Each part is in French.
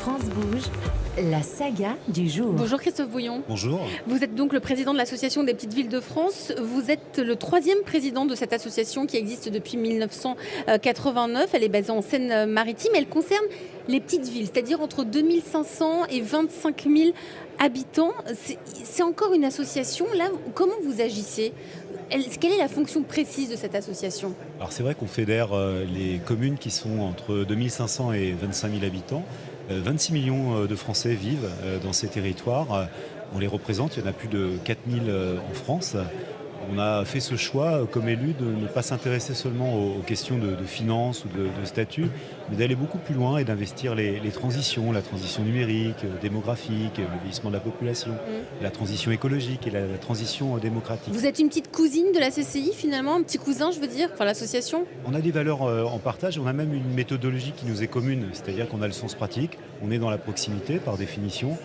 France Bouge, la saga du jour. Bonjour Christophe Bouillon. Bonjour. Vous êtes donc le président de l'Association des petites villes de France. Vous êtes le troisième président de cette association qui existe depuis 1989. Elle est basée en Seine-Maritime. Elle concerne les petites villes, c'est-à-dire entre 2500 et 25 000 habitants. C'est encore une association. Là, comment vous agissez ? Quelle est la fonction précise de cette association ? Alors c'est vrai qu'on fédère les communes qui sont entre 2500 et 25 000 habitants. 26 millions de Français vivent dans ces territoires. On les représente, il y en a plus de 4000 en France. On a fait ce choix, comme élu, de ne pas s'intéresser seulement aux questions de finances ou de statut, mais d'aller beaucoup plus loin et d'investir les transitions, la transition numérique, démographique, le vieillissement de la population, la transition écologique et la transition démocratique. Vous êtes une petite cousine de la CCI finalement, un petit cousin je veux dire, enfin l'association ? On a des valeurs en partage, on a même une méthodologie qui nous est commune, c'est-à-dire qu'on a le sens pratique, on est dans la proximité par définition.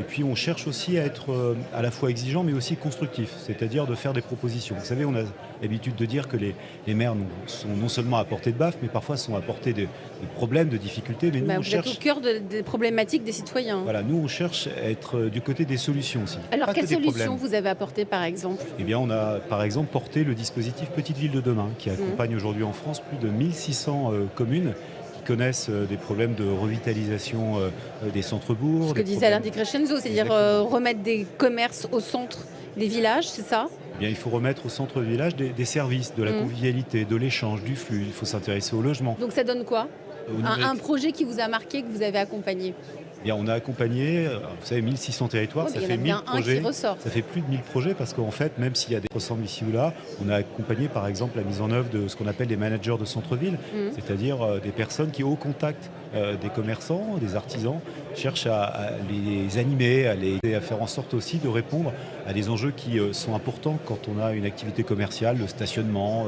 Et puis on cherche aussi à être à la fois exigeant mais aussi constructif, c'est-à-dire de faire des propositions. Vous savez, on a l'habitude de dire que les maires sont non seulement à portée de baffe, mais parfois sont à portée de problèmes, de difficultés. Mais nous, on vous cherche... êtes au cœur des problématiques des citoyens. Voilà, nous on cherche à être du côté des solutions aussi. Alors pas quelles que des solutions problèmes. vous avez apportées par exemple ? Eh bien, on a par exemple porté le dispositif Petite Ville de demain, qui accompagne aujourd'hui en France plus de 1600 communes connaissent des problèmes de revitalisation des centres-bourgs. Ce que disait Alain Di Crescenzo, c'est-à-dire remettre des commerces au centre des villages, c'est ça ? Eh bien, il faut remettre au centre du village des services, de la convivialité, de l'échange, du flux. Il faut s'intéresser au logement. Donc ça donne quoi ? Un projet qui vous a marqué, que vous avez accompagné ? Eh bien, on a accompagné, vous savez, 1600 territoires, ça fait 1000 projets. Ça fait plus de 1000 projets parce qu'en fait, même s'il y a des ressembles ici ou là, on a accompagné par exemple la mise en œuvre de ce qu'on appelle des managers de centre-ville, c'est-à-dire des personnes qui, au contact des commerçants, des artisans, cherchent à les animer, à faire en sorte aussi de répondre à des enjeux qui sont importants quand on a une activité commerciale, le stationnement,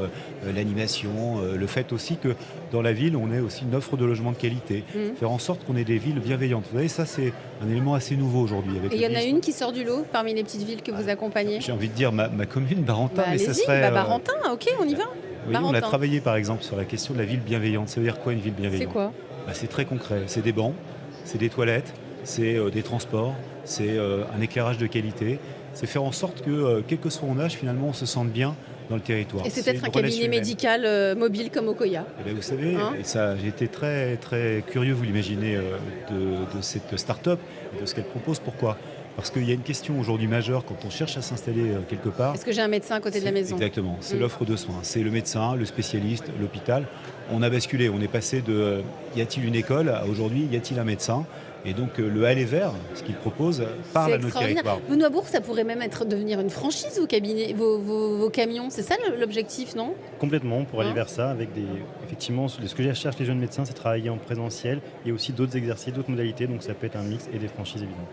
l'animation, le fait aussi que dans la ville, on ait aussi une offre de logement de qualité, faire en sorte qu'on ait des villes bienveillantes. Vous savez, ça c'est un élément assez nouveau aujourd'hui. Et il y en a une qui sort du lot parmi les petites villes que vous accompagnez ? J'ai envie de dire ma commune, Barentin, mais ça serait... Barentin, ok, on y va. Oui, on a travaillé par exemple sur la question de la ville bienveillante. Ça veut dire quoi une ville bienveillante ? C'est quoi ? C'est très concret. C'est des bancs, c'est des toilettes, c'est des transports, c'est un éclairage de qualité. C'est faire en sorte que, quel que soit mon âge, finalement, on se sente bien dans le territoire. Et c'est peut-être un cabinet médical mobile comme Okoya. Eh bien, vous savez, j'ai été très, très curieux, vous l'imaginez, de cette start-up et de ce qu'elle propose. Pourquoi ? Parce qu'il y a une question aujourd'hui majeure quand on cherche à s'installer quelque part. Est-ce que j'ai un médecin à côté de la maison ? Exactement, c'est l'offre de soins. C'est le médecin, le spécialiste, l'hôpital. On a basculé, on est passé de y a-t-il une école à aujourd'hui y a-t-il un médecin ? Et donc le aller vers, ce qu'il propose, parle à notre territoire. Benoît Bourg, ça pourrait même devenir une franchise, vos camions. C'est ça l'objectif, non ? Complètement, pour aller vers ça, avec effectivement, ce que cherchent les jeunes médecins, c'est travailler en présentiel et aussi d'autres exercices, d'autres modalités. Donc ça peut être un mix et des franchises évidemment.